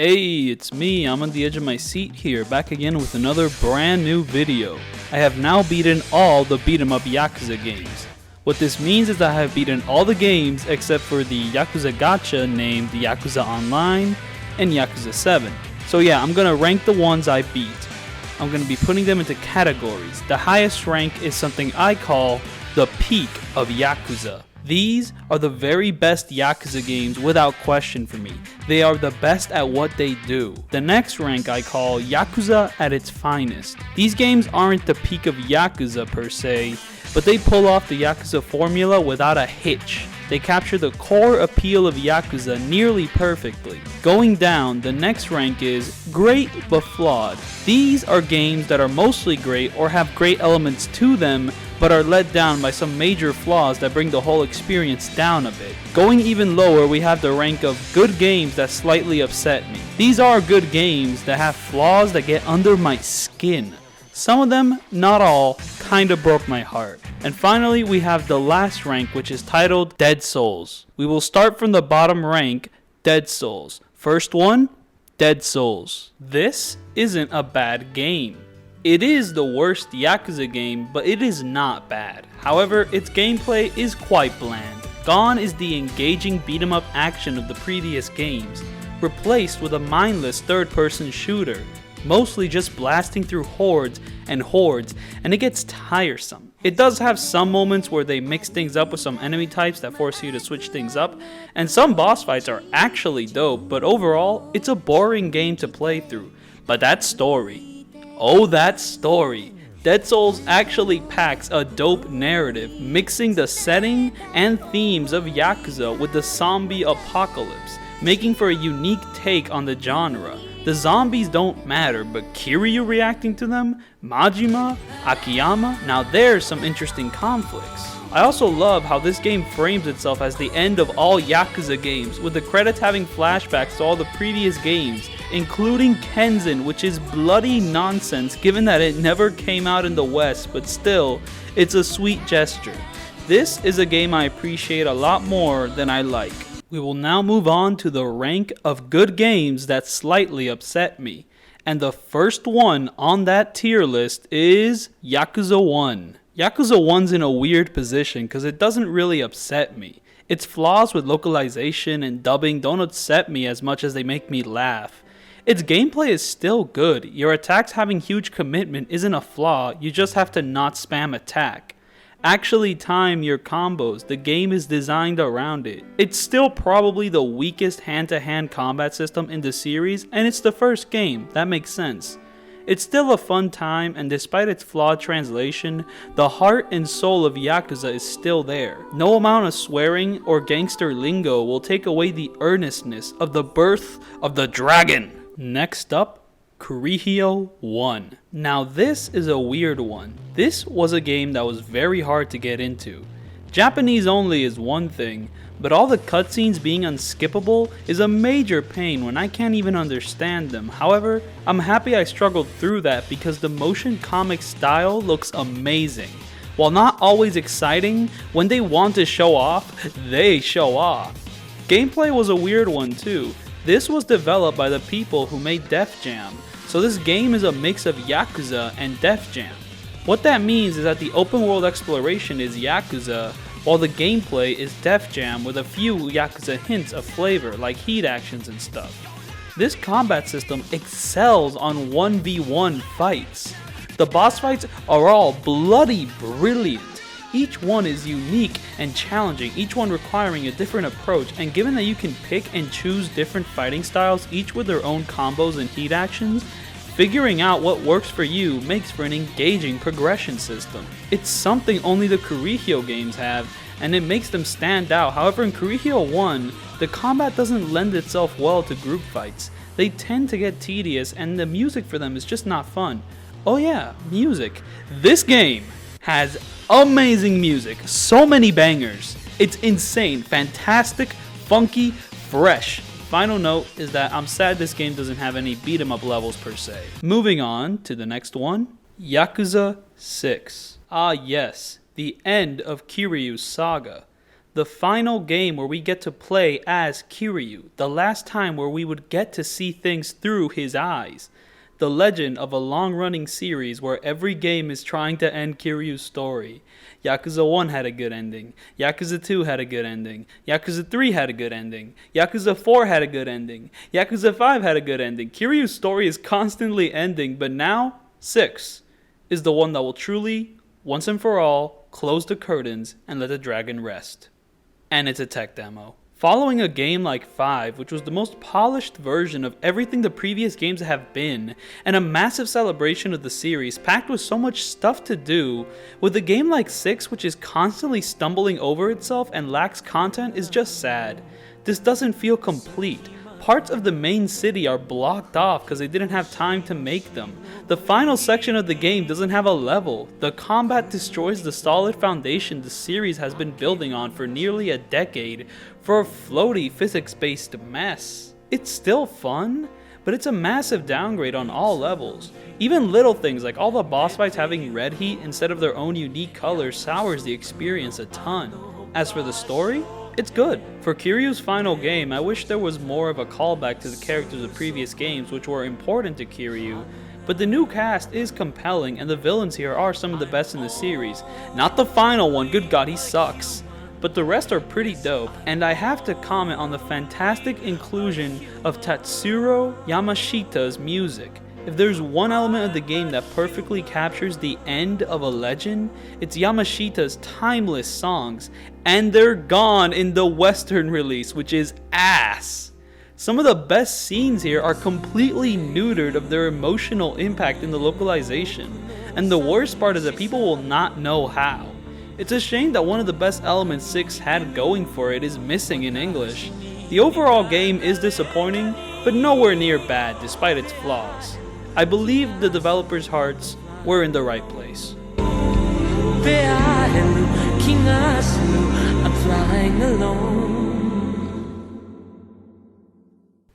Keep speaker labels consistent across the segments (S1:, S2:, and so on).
S1: Hey, it's me, I'm on the edge of my seat here, back again with another brand new video. I have now beaten all the beat 'em up Yakuza games. What this means is that I have beaten all the games except for the Yakuza gacha named the Yakuza Online and Yakuza 7. So yeah, I'm gonna rank the ones I beat. I'm gonna be putting them into categories. The highest rank is something I call the peak of Yakuza. These are the very best Yakuza games without question for me. They are the best at what they do. The next rank I call Yakuza at its finest. These games aren't the peak of Yakuza per se, but they pull off the Yakuza formula without a hitch. They capture the core appeal of Yakuza nearly perfectly. Going down, the next rank is great but flawed. These are games that are mostly great or have great elements to them, but are let down by some major flaws that bring the whole experience down a bit. Going even lower, we have the rank of good games that slightly upset me. These are good games that have flaws that get under my skin. Some of them, not all, kinda broke my heart. And finally, we have the last rank, which is titled Dead Souls. We will start from the bottom rank, Dead Souls. First one, Dead Souls. This isn't a bad game. It is the worst Yakuza game, but it is not bad. However, its gameplay is quite bland. Gone is the engaging beat-em-up action of the previous games, replaced with a mindless third-person shooter, mostly just blasting through hordes, and it gets tiresome. It does have some moments where they mix things up with some enemy types that force you to switch things up, and some boss fights are actually dope, but overall, it's a boring game to play through. But that story. Oh, that story. Dead Souls actually packs a dope narrative, mixing the setting and themes of Yakuza with the zombie apocalypse, making for a unique take on the genre. The zombies don't matter, but Kiryu reacting to them, Majima, Akiyama, now there's some interesting conflicts. I also love how this game frames itself as the end of all Yakuza games, with the credits having flashbacks to all the previous games, including Kenzan, which is bloody nonsense given that it never came out in the West, but still, it's a sweet gesture. This is a game I appreciate a lot more than I like. We will now move on to the rank of good games that slightly upset me. And the first one on that tier list is Yakuza 1. Yakuza 1's in a weird position because it doesn't really upset me. Its flaws with localization and dubbing don't upset me as much as they make me laugh. Its gameplay is still good. Your attacks having huge commitment isn't a flaw, you just have to not spam attack. Actually time your combos, the game is designed around it. It's still probably the weakest hand-to-hand combat system in the series, and it's the first game, that makes sense. It's still a fun time, and despite its flawed translation, the heart and soul of Yakuza is still there. No amount of swearing or gangster lingo will take away the earnestness of the birth of the dragon. Next up, Korekiyo I. Now this is a weird one. This was a game that was very hard to get into. Japanese only is one thing, but all the cutscenes being unskippable is a major pain when I can't even understand them. However, I'm happy I struggled through that because the motion comic style looks amazing. While not always exciting, when they want to show off, they show off. Gameplay was a weird one too. This was developed by the people who made Def Jam, so this game is a mix of Yakuza and Def Jam. What that means is that the open world exploration is Yakuza, while the gameplay is Def Jam with a few Yakuza hints of flavor like heat actions and stuff. This combat system excels on 1v1 fights. The boss fights are all bloody brilliant. Each one is unique and challenging, each one requiring a different approach, and given that you can pick and choose different fighting styles, each with their own combos and heat actions, figuring out what works for you makes for an engaging progression system. It's something only the Korekiyo games have, and it makes them stand out. However, in Korekiyo 1, the combat doesn't lend itself well to group fights. They tend to get tedious, and the music for them is just not fun. Oh yeah, music. This game has amazing music, so many bangers. It's insane, fantastic, funky, fresh. Final note is that I'm sad this game doesn't have any beat 'em up levels per se. Moving on to the next one, Yakuza 6. Ah yes, the end of Kiryu's saga. The the final game where we get to play as Kiryu, the last time where we would get to see things through his eyes. The legend of a long-running series where every game is trying to end Kiryu's story. Yakuza 1 had a good ending, Yakuza 2 had a good ending, Yakuza 3 had a good ending, Yakuza 4 had a good ending, Yakuza 5 had a good ending. Kiryu's story is constantly ending, but now 6 is the one that will truly, once and for all, close the curtains and let the dragon rest. And it's a tech demo. Following a game like 5, which was the most polished version of everything the previous games have been, and a massive celebration of the series packed with so much stuff to do, with a game like 6 which is constantly stumbling over itself and lacks content is just sad. This doesn't feel complete. Parts of the main city are blocked off because they didn't have time to make them. The final section of the game doesn't have a level. The combat destroys the solid foundation the series has been building on for nearly a decade for a floaty physics-based mess. It's still fun, but it's a massive downgrade on all levels. Even little things like all the boss fights having red heat instead of their own unique colors sours the experience a ton. As for the story, it's good. For Kiryu's final game, I wish there was more of a callback to the characters of previous games which were important to Kiryu, but the new cast is compelling and the villains here are some of the best in the series. Not the final one, good god, he sucks. But the rest are pretty dope, and I have to comment on the fantastic inclusion of Tatsuro Yamashita's music. If there's one element of the game that perfectly captures the end of a legend, it's Yamashita's timeless songs, and they're gone in the Western release, which is ass. Some of the best scenes here are completely neutered of their emotional impact in the localization, and the worst part is that people will not know how. It's a shame that one of the best elements 6 had going for it is missing in English. The overall game is disappointing, but nowhere near bad despite its flaws. I believe the developers' hearts were in the right place.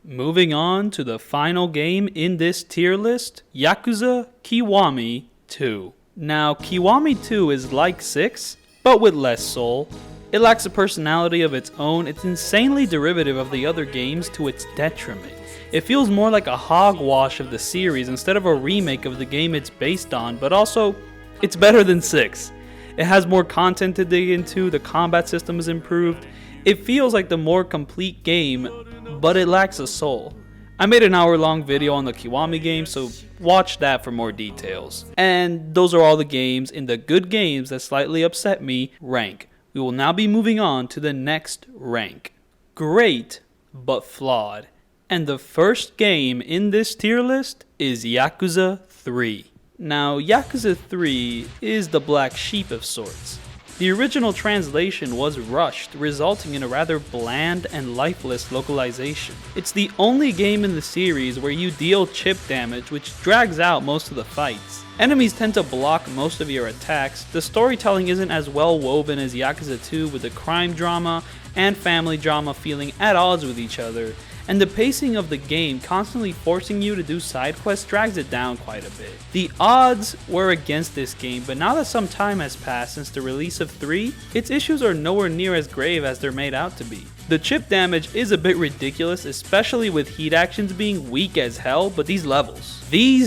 S1: Moving on to the final game in this tier list, Yakuza Kiwami II. Now, Kiwami 2 is like 6, but with less soul. It lacks a personality of its own, it's insanely derivative of the other games to its detriment. It feels more like a hogwash of the series instead of a remake of the game it's based on, but also, it's better than 6. It has more content to dig into, the combat system is improved, it feels like the more complete game, but it lacks a soul. I made an hour-long video on the Kiwami game, so watch that for more details. And those are all the games in the good games that slightly upset me rank. We will now be moving on to the next rank. Great, but flawed. And the first game in this tier list is Yakuza III. Now, Yakuza III is the black sheep of sorts. The original translation was rushed, resulting in a rather bland and lifeless localization. It's the only game in the series where you deal chip damage, which drags out most of the fights. Enemies tend to block most of your attacks, the storytelling isn't as well woven as Yakuza 2 with the crime drama and family drama feeling at odds with each other, and the pacing of the game constantly forcing you to do side quests drags it down quite a bit. The odds were against this game, but now that some time has passed since the release of 3, its issues are nowhere near as grave as they're made out to be. The chip damage is a bit ridiculous, especially with heat actions being weak as hell, but these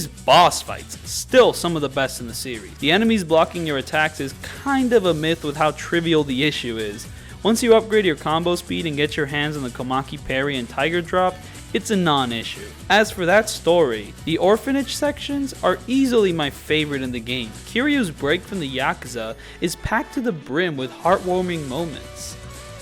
S1: boss fights, still some of the best in the series. The enemies blocking your attacks is kind of a myth with how trivial the issue is. Once you upgrade your combo speed and get your hands on the Komaki Parry and Tiger Drop, it's a non-issue. As for that story, the orphanage sections are easily my favorite in the game. Kiryu's break from the Yakuza is packed to the brim with heartwarming moments.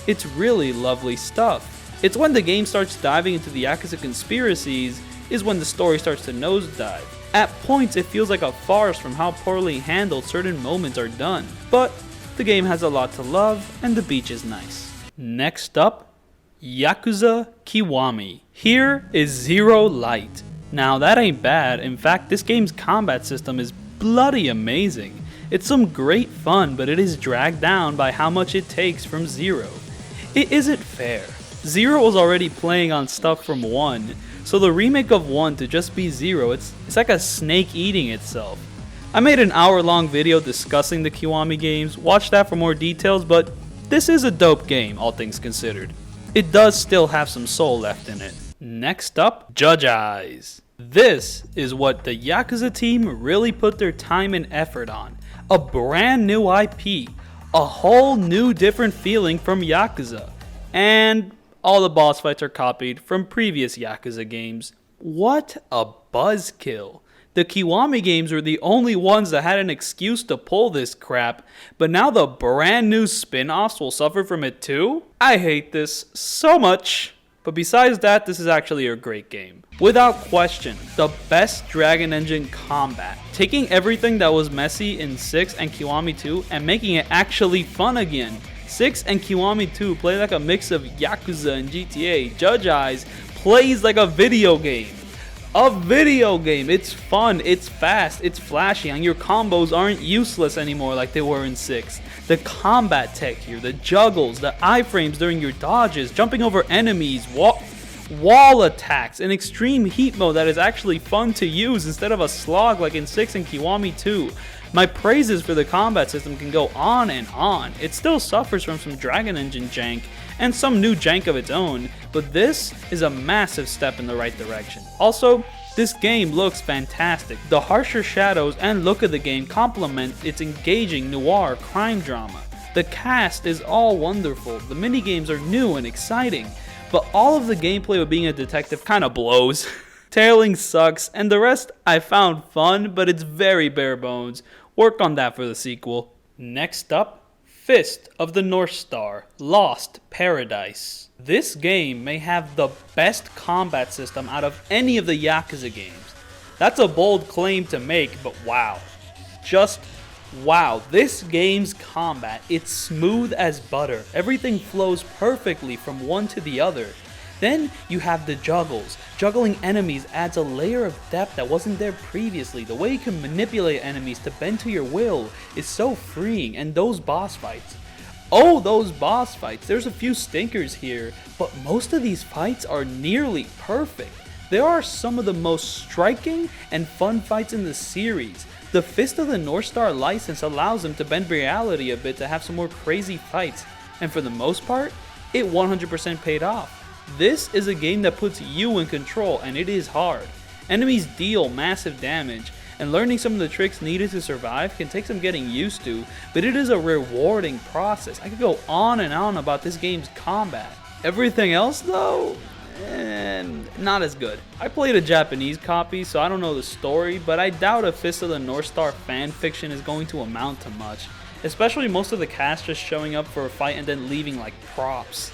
S1: It's really lovely stuff. It's when the game starts diving into the Yakuza conspiracies is when the story starts to nosedive. At points it feels like a farce from how poorly handled certain moments are done, but the game has a lot to love, and the beach is nice. Next up, Yakuza Kiwami. Here is Zero Light. Now that ain't bad, in fact this game's combat system is bloody amazing. It's some great fun, but it is dragged down by how much it takes from Zero. It isn't fair. Zero was already playing on stuff from 1, so the remake of 1 to just be 0, it's like a snake eating itself. I made an hour-long video discussing the Kiwami games, watch that for more details, but this is a dope game, all things considered. It does still have some soul left in it. Next up, Judge Eyes. This is what the Yakuza team really put their time and effort on. A brand new IP, a whole new different feeling from Yakuza, and all the boss fights are copied from previous Yakuza games. What a buzzkill. The Kiwami games were the only ones that had an excuse to pull this crap, but now the brand new spin-offs will suffer from it too? I hate this so much. But besides that, this is actually a great game. Without question, the best Dragon Engine combat. Taking everything that was messy in 6 and Kiwami 2 and making it actually fun again. 6 and Kiwami 2 play like a mix of Yakuza and GTA. Judge Eyes plays like a video game. A video game. It's fun, it's fast, it's flashy, and your combos aren't useless anymore like they were in 6. The combat tech here, the juggles, the iframes during your dodges, jumping over enemies, wall attacks, an extreme heat mode that is actually fun to use instead of a slog like in 6 and Kiwami 2. My praises for the combat system can go on and on. It still suffers from some Dragon Engine jank and some new jank of its own, but this is a massive step in the right direction. Also, this game looks fantastic. The harsher shadows and look of the game complement its engaging noir crime drama. The cast is all wonderful, the minigames are new and exciting, but all of the gameplay of being a detective kinda blows. Tailing sucks, and the rest I found fun, but it's very bare bones. Work on that for the sequel. Next up, Fist of the North Star, Lost Paradise. This game may have the best combat system out of any of the Yakuza games. That's a bold claim to make, but wow. Just wow. This game's combat, it's smooth as butter. Everything flows perfectly from one to the other. Then you have the juggles. Juggling enemies adds a layer of depth that wasn't there previously. The way you can manipulate enemies to bend to your will is so freeing, and those boss fights. Oh, those boss fights. There's a few stinkers here, but most of these fights are nearly perfect. There are some of the most striking and fun fights in the series. The Fist of the North Star license allows them to bend reality a bit to have some more crazy fights, and for the most part, it 100% paid off. This is a game that puts you in control, and it is hard. Enemies deal massive damage, and learning some of the tricks needed to survive can take some getting used to, but it is a rewarding process. I could go on and on about this game's combat. Everything else though, not as good. I played a Japanese copy, so I don't know the story, but I doubt a Fist of the North Star fanfiction is going to amount to much, especially most of the cast just showing up for a fight and then leaving like props.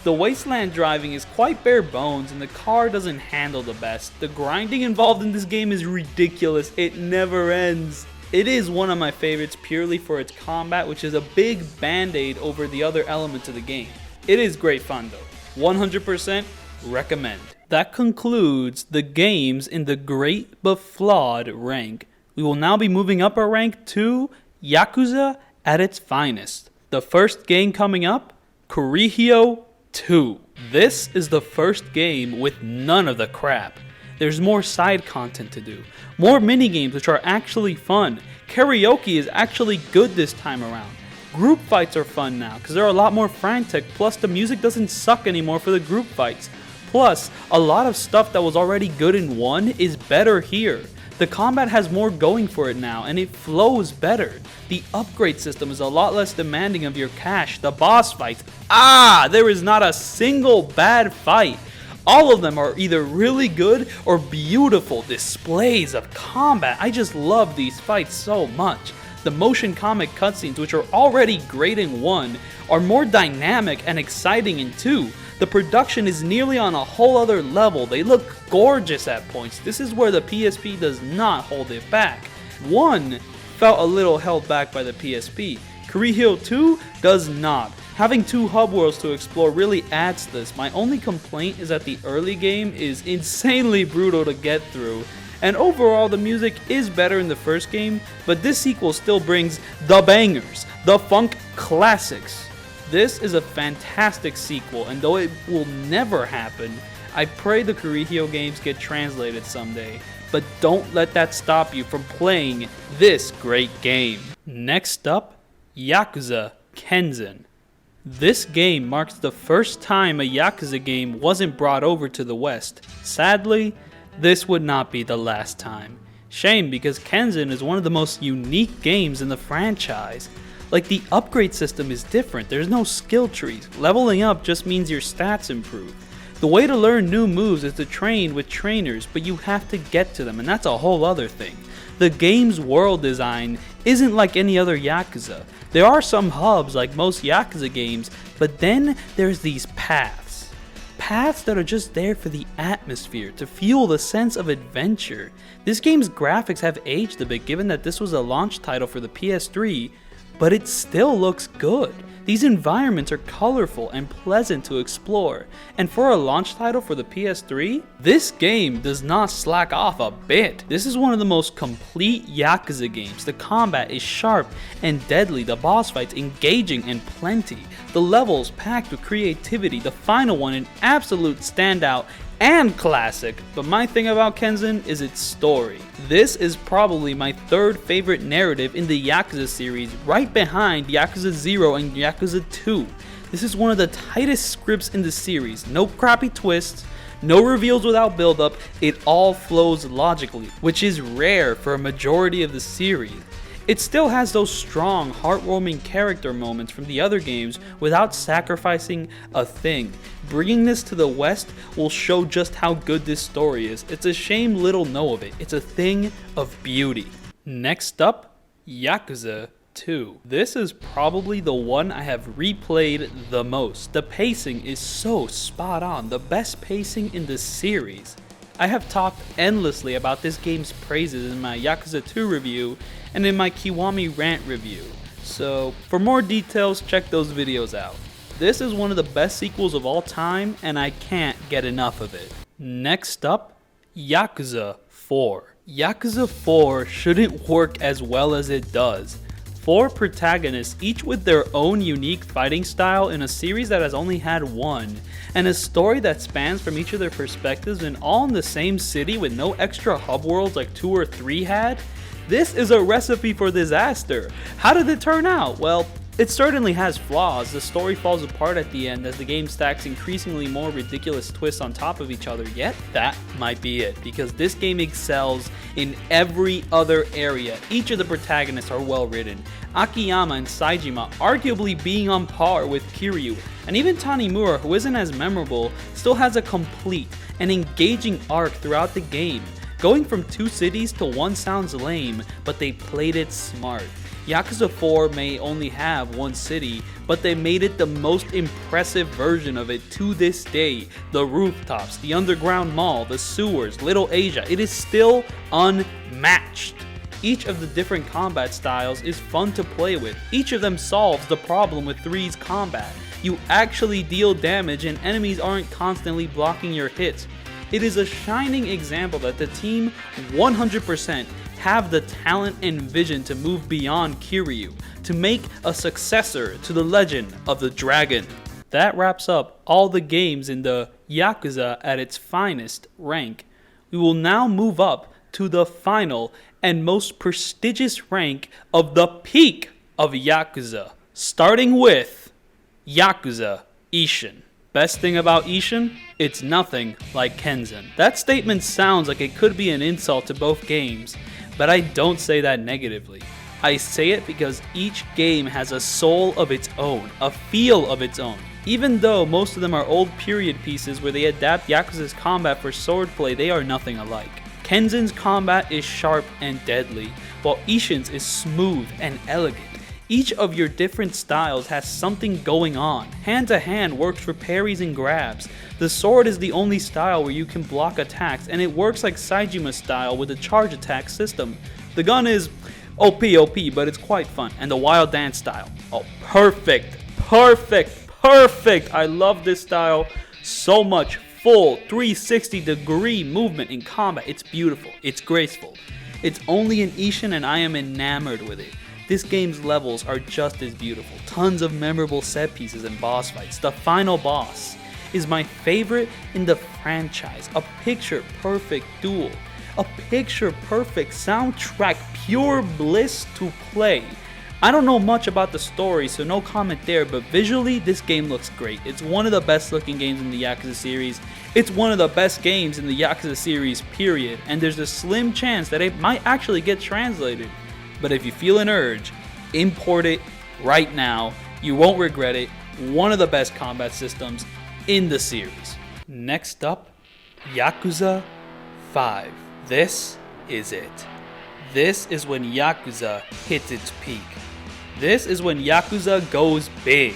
S1: The wasteland driving is quite bare bones and the car doesn't handle the best. The grinding involved in this game is ridiculous, it never ends. It is one of my favorites purely for its combat, which is a big band-aid over the other elements of the game. It is great fun though, 100% recommend. That concludes the games in the great but flawed rank. We will now be moving up our rank to Yakuza at its finest. The first game coming up, Korekiyo II. This is the first game with none of the crap. There's more side content to do, more minigames which are actually fun. Karaoke is actually good this time around. Group fights are fun now because they're a lot more frantic, plus the music doesn't suck anymore for the group fights. Plus, a lot of stuff that was already good in 1 is better here. The combat has more going for it now, and it flows better. The upgrade system is a lot less demanding of your cash. The boss fights, there is not a single bad fight. All of them are either really good or beautiful displays of combat. I just love these fights so much. The motion comic cutscenes, which are already great in 1, are more dynamic and exciting in 2. The production is nearly on a whole other level. They look gorgeous at points. This is where the PSP does not hold it back. 1 felt a little held back by the PSP. Korekiyo II does not. Having 2 hub worlds to explore really adds to this. My only complaint is that the early game is insanely brutal to get through. And overall, the music is better in the first game, but this sequel still brings the bangers, the funk classics. This is a fantastic sequel, and though it will never happen, I pray the Korekiyo games get translated someday. But don't let that stop you from playing this great game. Next up, Yakuza Kenzan. This game marks the first time a Yakuza game wasn't brought over to the West. Sadly, this would not be the last time. Shame, because Kenzan is one of the most unique games in the franchise. Like, the upgrade system is different, there's no skill trees. Leveling up just means your stats improve. The way to learn new moves is to train with trainers, but you have to get to them, and that's a whole other thing. The game's world design isn't like any other Yakuza. There are some hubs like most Yakuza games, but then there's these paths. Paths that are just there for the atmosphere, to fuel the sense of adventure. This game's graphics have aged a bit given that this was a launch title for the PS3, but it still looks good. These environments are colorful and pleasant to explore, and for a launch title for the PS3, this game does not slack off a bit. This is one of the most complete Yakuza games. The combat is sharp and deadly, the boss fights engaging and plenty, the levels packed with creativity, the final one an absolute standout and classic. But my thing about Kenzan is its story. This is probably my third favorite narrative in the Yakuza series, right behind Yakuza 0 and Yakuza 2. This is one of the tightest scripts in the series. No crappy twists, no reveals without build-up, it all flows logically, which is rare for a majority of the series. It still has those strong, heartwarming character moments from the other games without sacrificing a thing. Bringing this to the West will show just how good this story is. It's a shame little know of it. It's a thing of beauty. Next up, Yakuza II. This is probably the one I have replayed the most. The pacing is so spot on, the best pacing in the series. I have talked endlessly about this game's praises in my Yakuza 2 review and in my Kiwami rant review, so for more details check those videos out. This is one of the best sequels of all time and I can't get enough of it. Next up, Yakuza 4. Yakuza 4 shouldn't work as well as it does. 4 protagonists, each with their own unique fighting style in a series that has only had one, and a story that spans from each of their perspectives and all in the same city with no extra hub worlds like 2 or 3 had. This is a recipe for disaster. How did it turn out? Well, it certainly has flaws. The story falls apart at the end as the game stacks increasingly more ridiculous twists on top of each other, yet that might be it, because this game excels in every other area. Each of the protagonists are well written. Akiyama and Saejima arguably being on par with Kiryu, and even Tanimura, who isn't as memorable, still has a complete and engaging arc throughout the game. Going from 2 cities to 1 sounds lame, but they played it smart. Yakuza 4 may only have 1 city, but they made it the most impressive version of it to this day. The rooftops, the underground mall, the sewers, Little Asia, it is still unmatched. Each of the different combat styles is fun to play with. Each of them solves the problem with 3's combat. You actually deal damage and enemies aren't constantly blocking your hits. It is a shining example that the team 100% have the talent and vision to move beyond Kiryu, to make a successor to the legend of the dragon. That wraps up all the games in the Yakuza at its finest rank. We will now move up to the final and most prestigious rank of the peak of Yakuza, starting with Yakuza Asian. Best thing about Asian? It's nothing like Kenzan. That statement sounds like it could be an insult to both games, but I don't say that negatively. I say it because each game has a soul of its own, a feel of its own. Even though most of them are old period pieces where they adapt Yakuza's combat for swordplay, they are nothing alike. Kenzan's combat is sharp and deadly, while Ishin's is smooth and elegant. Each of your different styles has something going on. Hand to hand works for parries and grabs. The sword is the only style where you can block attacks, and it works like Saejima's style with a charge attack system. The gun is OP, but it's quite fun. And the wild dance style. Oh, perfect. I love this style so much. Full 360-degree movement in combat. It's beautiful. It's graceful. It's only in Ishin and I am enamored with it. This game's levels are just as beautiful. Tons of memorable set pieces and boss fights. The final boss is my favorite in the franchise. A picture-perfect duel. A picture-perfect soundtrack. Pure bliss to play. I don't know much about the story, so no comment there, but visually, this game looks great. It's one of the best looking games in the Yakuza series. It's one of the best games in the Yakuza series, period, and there's a slim chance that it might actually get translated. But if you feel an urge, import it right now. You won't regret it. One of the best combat systems in the series. Next up, Yakuza 5. This is it. This is when Yakuza hits its peak. This is when Yakuza goes big.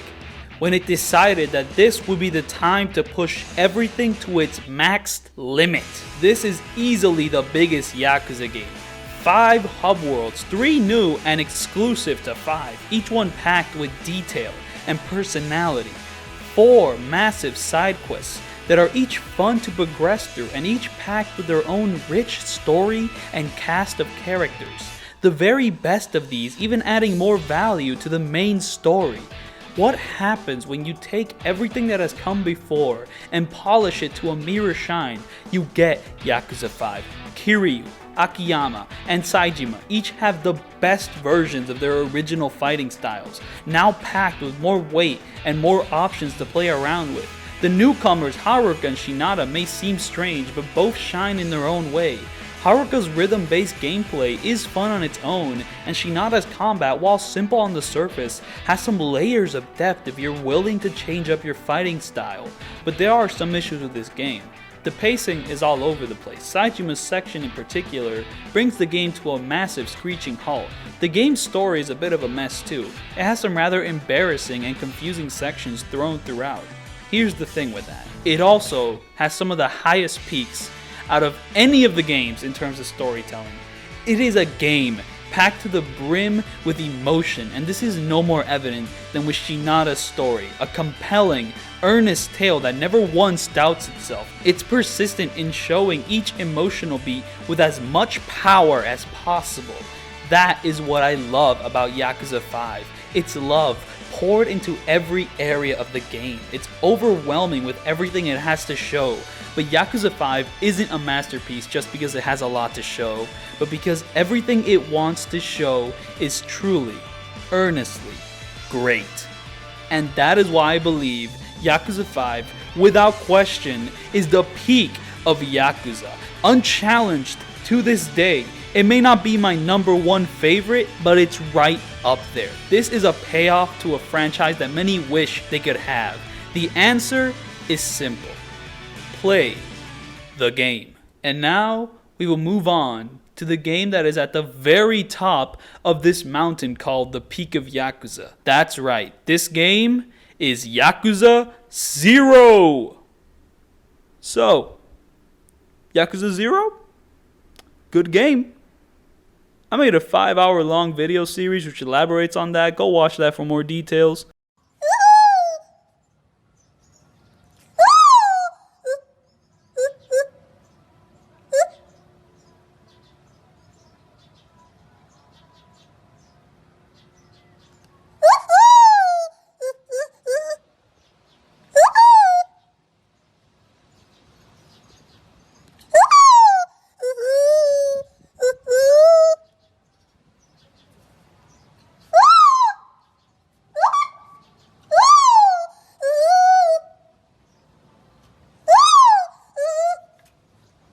S1: When it decided that this would be the time to push everything to its maxed limit. This is easily the biggest Yakuza game. 5 hub worlds, 3 new and exclusive to 5, each one packed with detail and personality. 4 massive side quests that are each fun to progress through and each packed with their own rich story and cast of characters. The very best of these even adding more value to the main story. What happens when you take everything that has come before and polish it to a mirror shine? You get Yakuza 5. Kiryu, Akiyama, and Saejima each have the best versions of their original fighting styles, now packed with more weight and more options to play around with. The newcomers Haruka and Shinada may seem strange, but both shine in their own way. Haruka's rhythm-based gameplay is fun on its own, and Shinada's combat, while simple on the surface, has some layers of depth if you're willing to change up your fighting style. But there are some issues with this game. The pacing is all over the place. Saejima's section in particular brings the game to a massive screeching halt. The game's story is a bit of a mess too. It has some rather embarrassing and confusing sections thrown throughout. Here's the thing with that. It also has some of the highest peaks out of any of the games in terms of storytelling. It is a game packed to the brim with emotion, and this is no more evident than with Shinada's story, a compelling, earnest tale that never once doubts itself. It's persistent in showing each emotional beat with as much power as possible. That is what I love about Yakuza 5. It's love poured into every area of the game. It's overwhelming with everything it has to show. But Yakuza 5 isn't a masterpiece just because it has a lot to show, but because everything it wants to show is truly, earnestly great. And that is why I believe Yakuza 5, without question, is the peak of Yakuza. Unchallenged to this day. It may not be my #1 favorite, but it's right up there. This is a payoff to a franchise that many wish they could have. The answer is simple. Play the game. And now we will move on to the game that is at the very top of this mountain called the Peak of Yakuza. That's right, this game is Yakuza 0. So, Yakuza 0? Good game. I made a 5-hour long video series which elaborates on that. Go watch that for more details.